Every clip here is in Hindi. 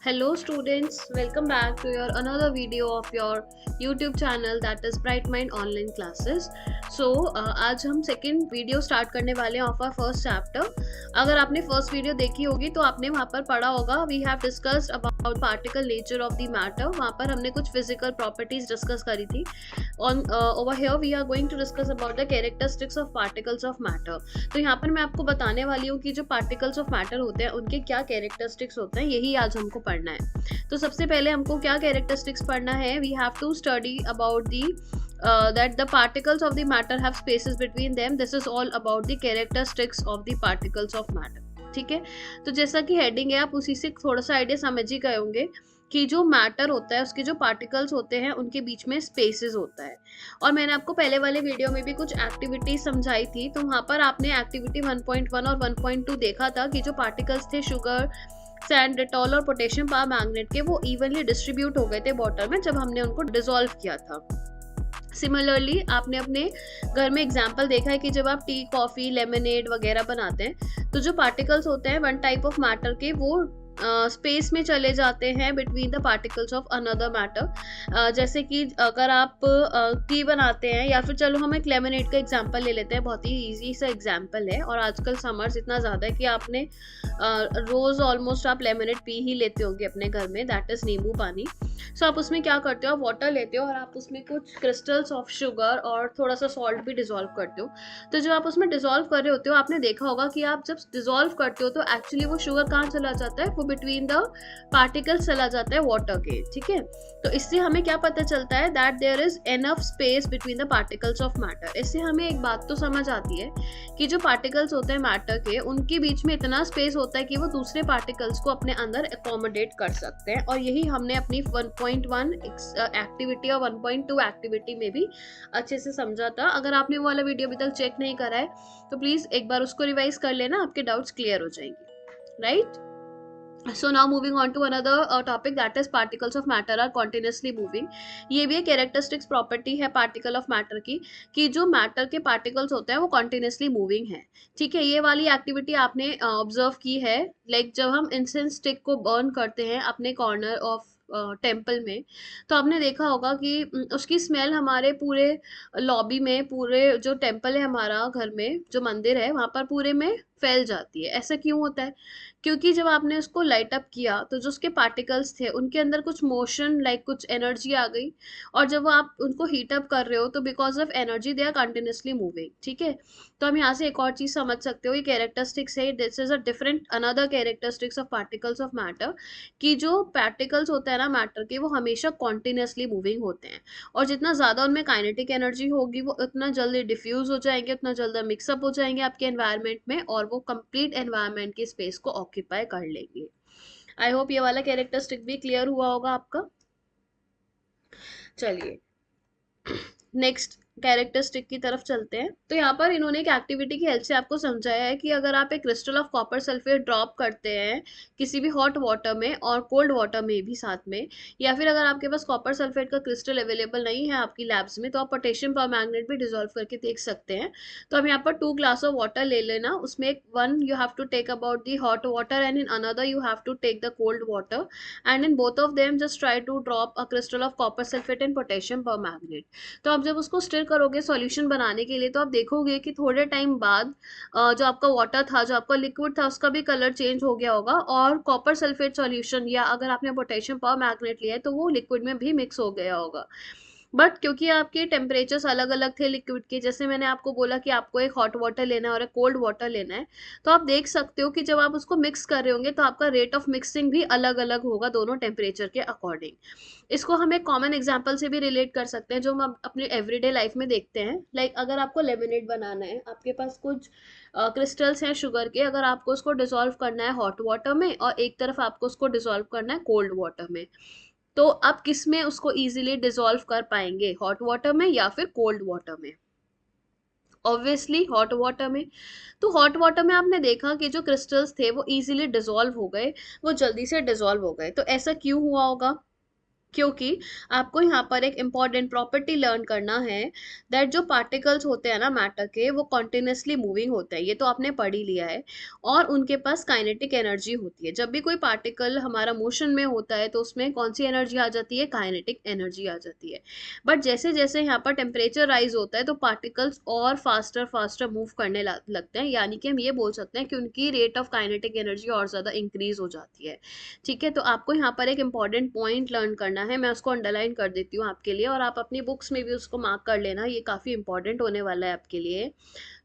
Hello students, welcome back to your another video of your YouTube channel that is Bright Mind Online Classes. So आज हम सेकंड वीडियो स्टार्ट करने वाले हैं ऑफ आवर फर्स्ट चैप्टर। अगर आपने फर्स्ट वीडियो देखी होगी तो आपने वहाँ पर पढ़ा होगा we have discussed about particle nature of the matter. वहाँ पर हमने कुछ फिजिकल प्रॉपर्टीज डिस्कस करी थी। On over here we are going to discuss about the characteristics of particles of matter. तो यहाँ पर मैं आपको बताने वाली हूँ कि जो पार्टिकल्स ऑफ मैटर होते हैं उनके क्या कैरेक्टरिस्टिक्स होते हैं, यही आज हमको पढ़ना है। तो सबसे पहले हमको क्या कैरेक्टरिस्टिक्स पढ़ना है, we have to study about the that the particles of the matter have spaces between them. This is all about the characteristics of the particles of matter. ठीक है, तो जैसा कि हेडिंग है आप उसी से थोड़ा सा आइडिया समझ ही गए होंगे कि जो मैटर होता है उसके जो पार्टिकल्स होते हैं उनके बीच में स्पेसेस होता है। और मैंने आपको पहले वाले वीडियो में भी कुछ एक्टिविटी समझाई थी, तो वहाँ पर आपने एक्टिविटी 1.1 और 1.2 देखा था कि जो पार्टिकल्स थे शुगर, सैंड, डेटॉल और पोटेशियम पर मैग्नेट के, वो इवनली डिस्ट्रीब्यूट हो गए थे वाटर में जब हमने उनको डिसॉल्व किया था। सिमिलरली आपने अपने घर में एग्जाम्पल देखा है कि जब आप टी, कॉफी, लेमनेड वगैरह बनाते हैं तो जो पार्टिकल्स होते हैं वन टाइप ऑफ मैटर के, वो स्पेस में चले जाते हैं between the particles of another matter. जैसे कि अगर आप टी बनाते हैं, या फिर चलो हम एक लेमनेड का एग्जांपल ले लेते हैं, बहुत ही इजी सा एग्जांपल है। और आजकल समर्स इतना ज़्यादा है कि आपने रोज़ ऑलमोस्ट आप लेमनेड पी ही लेते होंगे अपने घर में, दैट इज़ नींबू पानी। सो आप उसमें क्या करते हो, आप वाटर लेते हो और आप उसमें कुछ क्रिस्टल्स ऑफ शुगर और थोड़ा सा सॉल्ट भी डिजोल्व करते हो। तो जब आप उसमें डिजोल्व कर रहे होते हो, आपने देखा होगा कि आप जब डिजोल्व करते हो तो एक्चुअली वो शुगर कहाँ चला जाता है, वो बिटवीन द पार्टिकल्स चला जाता है वाटर के। ठीक है, तो इससे हमें क्या पता चलता है, that there is enough space between the particles of matter. इससे हमें एक बात तो समझ आती है कि जो पार्टिकल्स होते हैं मैटर के, उनके बीच में इतना स्पेस होता है कि वो दूसरे पार्टिकल्स को अपने अंदर अकोमोडेट कर सकते हैं। और यही हमने अपनी 1.1 एक्टिविटी और 1.2 एक्टिविटी में भी अच्छे से समझा था। अगर आपने वो वाला वीडियो अभी तक चेक नहीं करा है तो प्लीज एक बार उसको रिवाइज कर लेना, आपके डाउट्स क्लियर हो जाएंगे, right. So now moving on to another topic, that is particles of matter are continuously moving. ये भी एक कैरेक्टरिस्टिक्स प्रॉपर्टी है पार्टिकल ऑफ मैटर की, कि जो मैटर के पार्टिकल्स होते हैं वो कंटिन्यूसली मूविंग है। ठीक है, ये वाली एक्टिविटी आपने ऑब्जर्व की है, लाइक जब हम इंसेंस स्टिक को बर्न करते हैं अपने कॉर्नर ऑफ टेम्पल में, तो आपने देखा होगा कि उसकी स्मेल हमारे पूरे लॉबी में, पूरे जो टेम्पल है हमारा घर में, जो मंदिर है वहाँ पर पूरे में फैल जाती है। ऐसा क्यों होता है, क्योंकि जब आपने उसको लाइट अप किया तो जो उसके पार्टिकल्स थे उनके अंदर कुछ मोशन, लाइक कुछ एनर्जी आ गई, और जब आप उनको हीट अप कर रहे हो तो because of energy they are continuously moving. ठीक है, तो हम यहाँ से एक और चीज समझ सकते हो, ये कैरेक्टरिस्टिक्स है, this is a different another characteristics of particles of matter, कि जो पार्टिकल्स होते हैं ना मैटर के, वो हमेशा कॉन्टिन्यूसली मूविंग होते हैं। और जितना ज्यादा उनमें काइनेटिक एनर्जी होगी वो उतना जल्दी डिफ्यूज हो जाएंगे, उतना जल्दी मिक्सअप हो जाएंगे आपके एनवायरनमेंट में, और वो कंप्लीट एनवायरनमेंट की स्पेस को ऑक्यूपाई कर लेंगे। आई होप ये वाला कैरेक्टरिस्टिक भी क्लियर हुआ होगा आपका। चलिए नेक्स्ट कैरेक्टरिस्टिक की तरफ चलते हैं। तो यहाँ पर इन्होंने एक एक्टिविटी की हेल्प से आपको समझाया है कि अगर आप एक crystal of copper sulphate drop करते हैं किसी भी हॉट वाटर में और कोल्ड वाटर में भी साथ में, या फिर अगर आपके पास कॉपर सल्फेट का क्रिस्टल अवेलेबल नहीं है आपकी लैब्स में, तो आप पोटेशियम परमैंगनेट भी डिजोल्व करके देख सकते हैं। तो हम यहाँ पर 2 ग्लास ऑफ वाटर ले लेना, उसमें one you have to take about the hot water and in another you have to take the cold water, and in both of them just try to drop a crystal of copper sulphate and potassium permanganate. तो आप जब उसको स्टिर करोगे सॉल्यूशन बनाने के लिए, तो आप देखोगे कि थोड़े टाइम बाद जो आपका वाटर था, जो आपका लिक्विड था, उसका भी कलर चेंज हो गया होगा, और कॉपर सल्फेट सॉल्यूशन या अगर आपने पोटेशियम परमैंगनेट लिया है तो वो लिक्विड में भी मिक्स हो गया होगा। बट क्योंकि आपके टेम्परेचर्स अलग अलग थे लिक्विड के, जैसे मैंने आपको बोला कि आपको एक हॉट वाटर लेना है और एक कोल्ड वाटर लेना है, तो आप देख सकते हो कि जब आप उसको मिक्स कर रहे होंगे तो आपका रेट ऑफ मिक्सिंग भी अलग अलग होगा दोनों टेम्परेचर के अकॉर्डिंग। इसको हम एक कॉमन एग्जाम्पल से भी रिलेट कर सकते हैं जो हम अपने एवरीडे लाइफ में देखते हैं। लाइक अगर आपको लेमनेड बनाना है, आपके पास कुछ क्रिस्टल्स हैं शुगर के, अगर आपको उसको डिसॉल्व करना है हॉट वाटर में और एक तरफ आपको उसको डिसॉल्व करना है कोल्ड वाटर में, तो आप किस में उसको इजीली डिसॉल्व कर पाएंगे, हॉट वाटर में या फिर कोल्ड वाटर में? ऑब्वियसली हॉट वाटर में। तो हॉट वाटर में आपने देखा कि जो क्रिस्टल्स थे वो इजीली डिसॉल्व हो गए, वो जल्दी से डिसॉल्व हो गए। तो ऐसा क्यों हुआ होगा, क्योंकि आपको यहाँ पर एक इम्पॉर्टेंट प्रॉपर्टी लर्न करना है दैट जो पार्टिकल्स होते हैं ना मैटर के, वो कॉन्टिन्यूसली मूविंग होते हैं, ये तो आपने पढ़ ही लिया है, और उनके पास काइनेटिक एनर्जी होती है। जब भी कोई पार्टिकल हमारा मोशन में होता है तो उसमें कौन सी एनर्जी आ जाती है, काइनेटिक एनर्जी आ जाती है। बट जैसे जैसे यहाँ पर टेम्परेचर राइज होता है तो पार्टिकल्स और फास्टर फास्टर मूव करने लगते हैं, यानी कि हम ये बोल सकते हैं कि उनकी रेट ऑफ काइनेटिक एनर्जी और ज़्यादा इंक्रीज हो जाती है। ठीक है, तो आपको यहाँ पर एक इंपॉर्टेंट पॉइंट लर्न करना है, मैं उसको अंडरलाइन कर देती हूँ आपके लिए, और आप अपनी बुक्स में भी उसको मार्क कर लेना, ये काफ़ी इंपॉर्टेंट होने वाला है आपके लिए।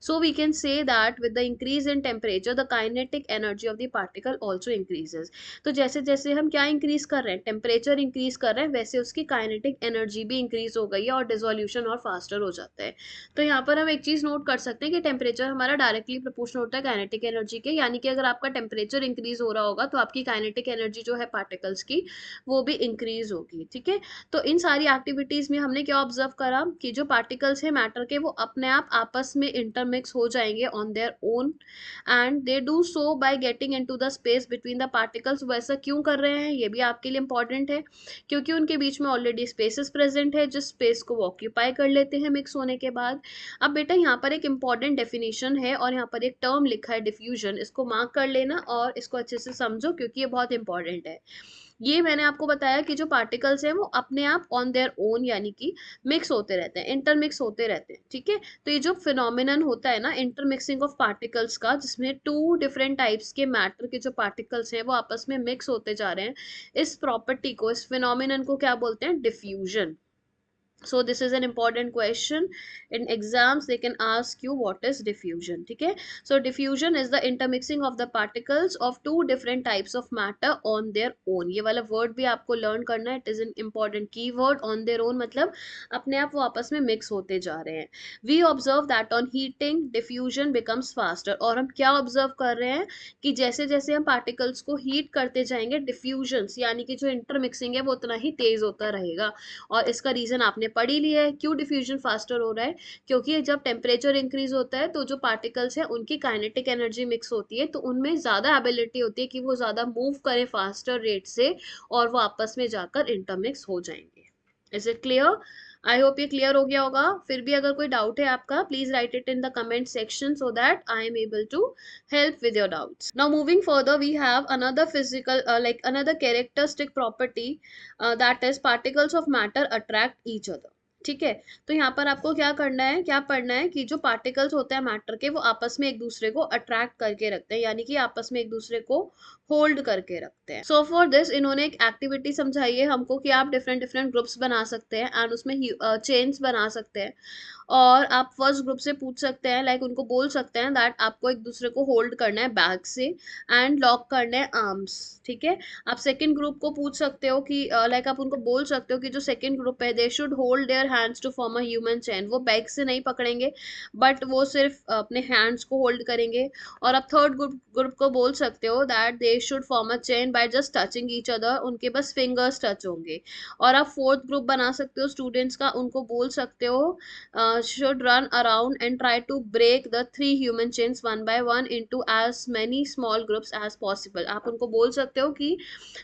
So we can say that with the increase in temperature, the kinetic energy of the particle also increases. तो जैसे जैसे हम क्या इंक्रीज कर रहे हैं, टेम्परेचर इंक्रीज कर रहे हैं, वैसे उसकी काइनेटिक एनर्जी भी इंक्रीज हो गई है और डिसोल्यूशन और फास्टर हो जाता है। तो यहाँ पर हम एक चीज नोट कर सकते हैं कि टेम्परेचर हमारा डायरेक्टली प्रोपोर्शनल होता है काइनेटिक एनर्जी के, यानी कि अगर आपका टेम्परेचर इंक्रीज हो रहा होगा तो आपकी काइनेटिक एनर्जी जो है पार्टिकल्स की, वो भी इंक्रीज होगी। ठीक है, तो इन सारी एक्टिविटीज में हमने क्या ऑब्जर्व करा कि जो पार्टिकल्स है मैटर के, वो अपने आप आपस में इंटरमिक्स हो जाएंगे on their own, and they do so by getting into the space between the particles. वैसा क्यों कर रहे हैं, ये भी आपके लिए इंपॉर्टेंट है, क्योंकि उनके बीच में ऑलरेडी स्पेसेस प्रेजेंट है, जिस स्पेस को वो ऑक्यूपाई कर लेते हैं मिक्स होने के बाद। अब बेटा यहाँ पर एक इंपॉर्टेंट डेफिनेशन है और यहाँ पर एक टर्म लिखा है डिफ्यूजन, इसको मार्क कर लेना और इसको अच्छे से समझो क्योंकि ये बहुत इंपॉर्टेंट है। ये मैंने आपको बताया कि जो पार्टिकल्स हैं वो अपने आप ऑन देयर ओन यानी कि मिक्स होते रहते हैं, इंटरमिक्स होते रहते हैं। ठीक है, तो ये जो फिनोमिनन होता है ना इंटरमिक्सिंग ऑफ पार्टिकल्स का, जिसमें टू डिफरेंट टाइप्स के मैटर के जो पार्टिकल्स हैं वो आपस में मिक्स होते जा रहे हैं, इस प्रॉपर्टी को, इस फिनोमिनन को क्या बोलते हैं, diffusion. So this is an important question. In exams they can ask you what is diffusion. ठीक है, so diffusion is the intermixing of the particles of two different types of matter on their own. ये वाला word भी आपको learn करना है, it is an important keyword. on their own मतलब अपने आप वो आपस में mix होते जा रहे हैं। We observe that on heating diffusion becomes faster. और हम क्या observe कर रहे हैं कि जैसे जैसे हम particles को heat करते जाएंगे, diffusions यानी कि जो intermixing है वो उतना ही तेज होता रहेगा। और इसका रीजन आपने पढ़ी ली है, क्यों डिफ्यूजन फास्टर हो रहा है, क्योंकि जब टेम्परेचर इंक्रीज होता है तो जो पार्टिकल्स हैं उनकी काइनेटिक एनर्जी मिक्स होती है, तो उनमें ज़्यादा एबिलिटी होती है कि वो ज़्यादा मूव करें फास्टर रेट से और वो आपस में जाकर इंटरमिक्स हो जाएंगे। Is it clear? I hope ये क्लियर हो गया होगा। फिर भी अगर कोई डाउट है आपका, please write it in the comment section so that I am able to help with your doubts. Now moving further, we have another physical like another characteristic property that is particles of matter attract each other. ठीक है, तो यहाँ पर आपको क्या करना है, क्या पढ़ना है कि जो पार्टिकल्स होते हैं मैटर के वो आपस में एक दूसरे को अट्रैक्ट करके रखते हैं, यानी कि आपस में एक दूसरे को होल्ड करके रखते हैं। सो फॉर दिस इन्होंने एक एक्टिविटी समझाई है हमको कि आप डिफरेंट डिफरेंट ग्रुप्स बना सकते हैं एंड उसमें चेन्स बना सकते हैं, और आप फर्स्ट ग्रुप से पूछ सकते हैं, लाइक उनको बोल सकते हैं दैट आपको एक दूसरे को होल्ड करना है बैक से एंड लॉक करना है आर्म्स। ठीक है, आप सेकंड ग्रुप को पूछ सकते हो कि लाइक आप उनको बोल सकते हो कि जो सेकंड ग्रुप है they should hold their hands to form a human chain. वो बैक से नहीं पकड़ेंगे बट वो सिर्फ अपने हैंड्स को होल्ड करेंगे। और आप थर्ड ग्रुप को बोल सकते हो that they should form a chain by just touching each other, उनके बस फिंगर्स टच होंगे। और आप फोर्थ ग्रुप बना सकते हो स्टूडेंट्स का, उनको बोल सकते हो should run around and try to break the 3 human chains one by one into as many small groups as possible. आप उनको बोल सकते हो कि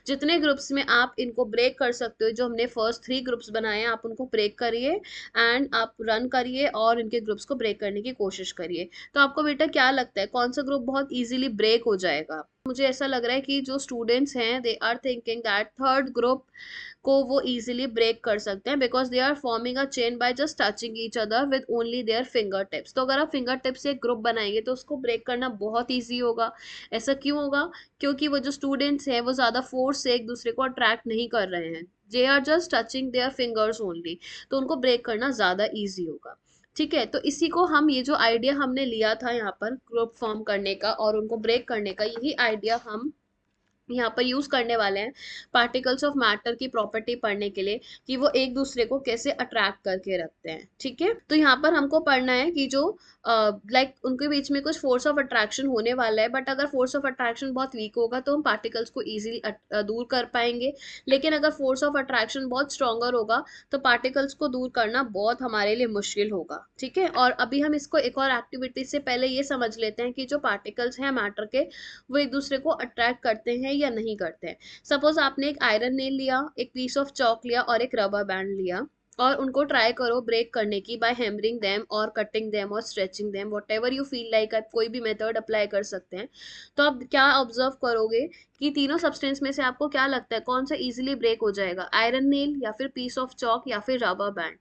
जितने ग्रुप्स में आप इनको ब्रेक कर सकते हो, जो हमने फर्स्ट 3 ग्रुप्स बनाए हैं आप उनको ब्रेक करिए एंड आप रन करिए और इनके ग्रुप्स को ब्रेक करने की कोशिश करिए। तो आपको बेटा क्या लगता है कौन सा ग्रुप बहुत इजीली ब्रेक हो जाएगा? मुझे ऐसा लग रहा है कि जो स्टूडेंट्स हैं they are thinking that third group को वो इजीली ब्रेक कर सकते हैं because they are forming a chain by just touching each other with only their fingertips. तो अगर आप फिंगर टिप्स से एक ग्रुप बनाएंगे तो उसको ब्रेक करना बहुत ईजी होगा। ऐसा क्यों होगा? क्योंकि वो जो स्टूडेंट्स हैं वो ज़्यादा फोर्स से एक दूसरे को अट्रैक्ट नहीं कर रहे हैं, they are just touching their fingers only, तो उनको ब्रेक करना ज़्यादा ईजी होगा। ठीक है, तो इसी को हम, ये जो आइडिया हमने लिया था यहाँ पर ग्रुप फॉर्म करने का और उनको ब्रेक करने का, यही आइडिया हम यहाँ पर यूज करने वाले हैं पार्टिकल्स ऑफ मैटर की प्रॉपर्टी पढ़ने के लिए कि वो एक दूसरे को कैसे अट्रैक्ट करके रखते हैं। ठीक है, तो यहाँ पर हमको पढ़ना है कि जो लाइक उनके बीच में कुछ फोर्स ऑफ अट्रैक्शन होने वाला है, बट अगर फोर्स ऑफ अट्रैक्शन बहुत वीक होगा तो हम पार्टिकल्स को इजीली दूर कर पाएंगे, लेकिन अगर फोर्स ऑफ अट्रैक्शन बहुत स्ट्रॉन्गर होगा तो पार्टिकल्स को दूर करना बहुत हमारे लिए मुश्किल होगा। ठीक है, और अभी हम इसको एक और एक्टिविटी से पहले ये समझ लेते हैं कि जो पार्टिकल्स हैं मैटर के वो एक दूसरे को अट्रैक्ट करते हैं या नहीं करते हैं। सपोज आपने एक आयरन नेल लिया, एक पीस ऑफ चौक लिया और एक रबर बैंड लिया, और उनको ट्राई करो ब्रेक करने की बाय हैमरिंग देम और कटिंग देम और stretching them, what ever you feel like, आप कोई भी मेथड अप्लाई कर सकते हैं। तो आप क्या ऑब्जर्व करोगे कि तीनों सब्सटेंस में से आपको क्या लगता है कौन सा इजीली ब्रेक हो जाएगा, आयरन नेल या फिर पीस ऑफ चौक या फिर rubber band.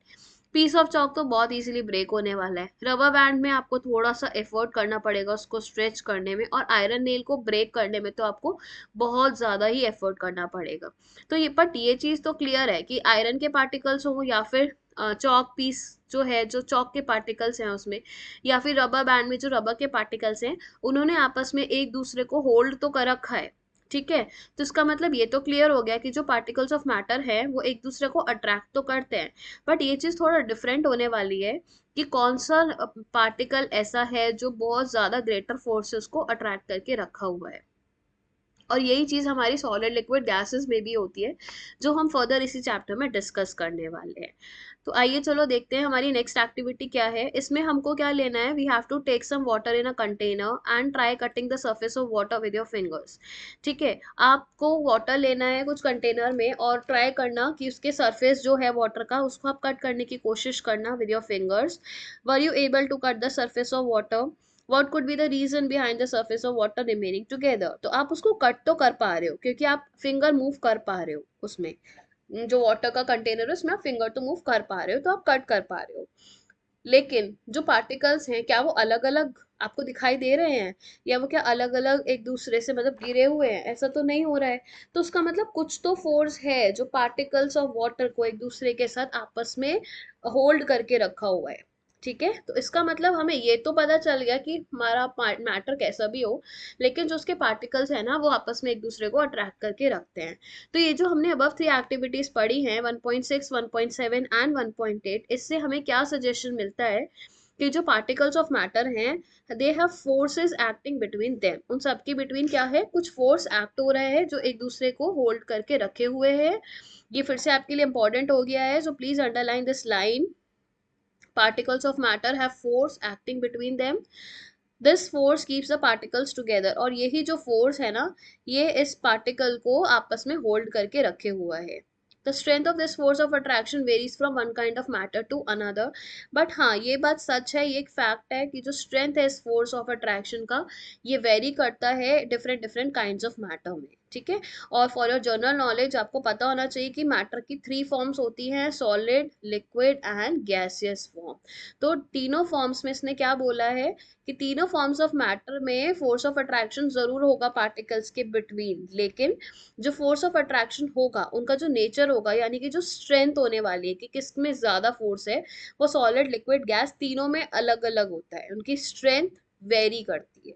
Piece of chalk तो बहुत इजीली ब्रेक होने वाला है, रबर बैंड में आपको थोड़ा सा एफर्ट करना पड़ेगा उसको स्ट्रेच करने में, और आयरन नेल को ब्रेक करने में तो आपको बहुत ज्यादा ही एफर्ट करना पड़ेगा। तो ये चीज तो क्लियर है कि आयरन के पार्टिकल्स हो या फिर चौक पीस जो है, जो चौक के पार्टिकल्स हैं उसमें, या फिर रबर बैंड में जो रबर के पार्टिकल्स हैं, उन्होंने आपस में एक दूसरे को होल्ड तो कर रखा है। ठीक है, तो इसका मतलब ये तो क्लियर हो गया कि जो पार्टिकल्स ऑफ मैटर है वो एक दूसरे को अट्रैक्ट तो करते हैं, बट ये चीज थोड़ा डिफरेंट होने वाली है कि कौन सा पार्टिकल ऐसा है जो बहुत ज्यादा ग्रेटर फोर्सेस को अट्रैक्ट करके रखा हुआ है। और यही चीज हमारी सॉलिड लिक्विड गैसेस में भी होती है, जो हम फर्दर इसी चैप्टर में डिस्कस करने वाले हैं। तो आइए चलो देखते हैं हमारी नेक्स्ट एक्टिविटी क्या है। इसमें हमको क्या लेना है, we have to take some water in a container and try cutting the surface of water with your fingers. ठीक है, आपको वाटर लेना है कुछ कंटेनर में और ट्राई करना कि उसके सरफेस जो है वाटर का उसको आप कट करने की कोशिश करना with your fingers. Were you able to cut the surface of water, what could be the reason behind the surface of water remaining together। तो आप उसको कट तो कर पा रहे हो क्योंकि आप फिंगर मूव कर पा रहे हो उसमें, जो वाटर का कंटेनर है उसमें आप फिंगर तो मूव कर पा रहे हो, तो आप कट कर पा रहे हो। लेकिन जो पार्टिकल्स हैं क्या वो अलग अलग आपको दिखाई दे रहे हैं, या वो क्या अलग अलग एक दूसरे से मतलब गिरे हुए हैं, ऐसा तो नहीं हो रहा है। तो उसका मतलब कुछ तो फोर्स है जो पार्टिकल्स ऑफ वाटर को एक दूसरे के साथ आपस में होल्ड करके रखा हुआ है। ठीक है, तो इसका मतलब हमें ये तो पता चल गया कि हमारा मैटर कैसा भी हो, लेकिन जो उसके पार्टिकल्स है ना वो आपस में एक दूसरे को अट्रैक्ट करके रखते हैं। तो ये जो हमने अबव 3 एक्टिविटीज पढ़ी हैं 1.6, 1.7 एंड 1.8, इससे हमें क्या सजेशन मिलता है कि जो पार्टिकल्स ऑफ मैटर हैं they have forces acting between them, उन सबके बिटवीन क्या है, कुछ फोर्स एक्ट हो रहा है जो एक दूसरे को होल्ड करके रखे हुए हैं। ये फिर से आपके लिए इंपॉर्टेंट हो गया है, so please underline this line, particles of matter have force acting between them, this force keeps the particles together. और यही जो फोर्स है ना ये इस पार्टिकल को आपस में होल्ड करके रखे हुआ है। The strength of this force of attraction varies from one kind of matter to another. But हाँ ये बात सच है, ये एक फैक्ट है कि जो स्ट्रेंथ है इस फोर्स ऑफ अट्रैक्शन का ये वेरी करता है different different kinds of matter में। ठीक है, और फॉर योर जनरल नॉलेज आपको पता होना चाहिए कि मैटर की 3 फॉर्म्स होती हैं, solid, liquid and gaseous form. तो तीनों फॉर्म्स में इसने क्या बोला है कि तीनों फॉर्म्स ऑफ मैटर में फोर्स ऑफ अट्रैक्शन जरूर होगा पार्टिकल्स के बिटवीन, लेकिन जो फोर्स ऑफ अट्रैक्शन होगा उनका जो नेचर होगा, यानी कि जो स्ट्रेंथ होने वाली है कि किस में ज्यादा फोर्स है, वो सॉलिड, लिक्विड, गैस तीनों में अलग अलग होता है, उनकी स्ट्रेंथ वेरी करती है।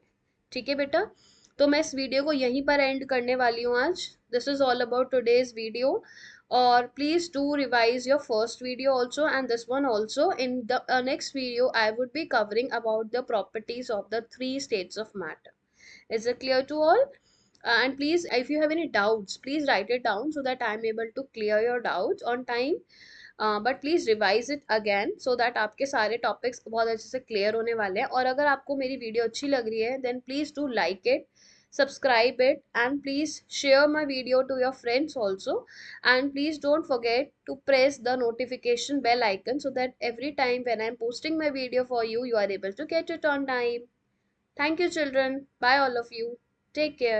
ठीक है बेटा, तो मैं इस वीडियो को यहीं पर एंड करने वाली हूँ आज। This is all about today's video, or please do revise your first video also and this one also. In the next video I would be covering about the properties of the 3 states of matter. Is it clear to all? And please if you have any doubts please write it down so that I am able to clear your doubts on time. But please revise it again so that आपके सारे टॉपिक्स बहुत अच्छे से क्लियर होने वाले हैं। और अगर आपको मेरी वीडियो अच्छी लग रही है then please do like it, subscribe it, and please share my video to your friends also, and please don't forget to press the notification bell icon so that every time when I'm posting my video for you you are able to get it on time. Thank you children, bye all of you, take care.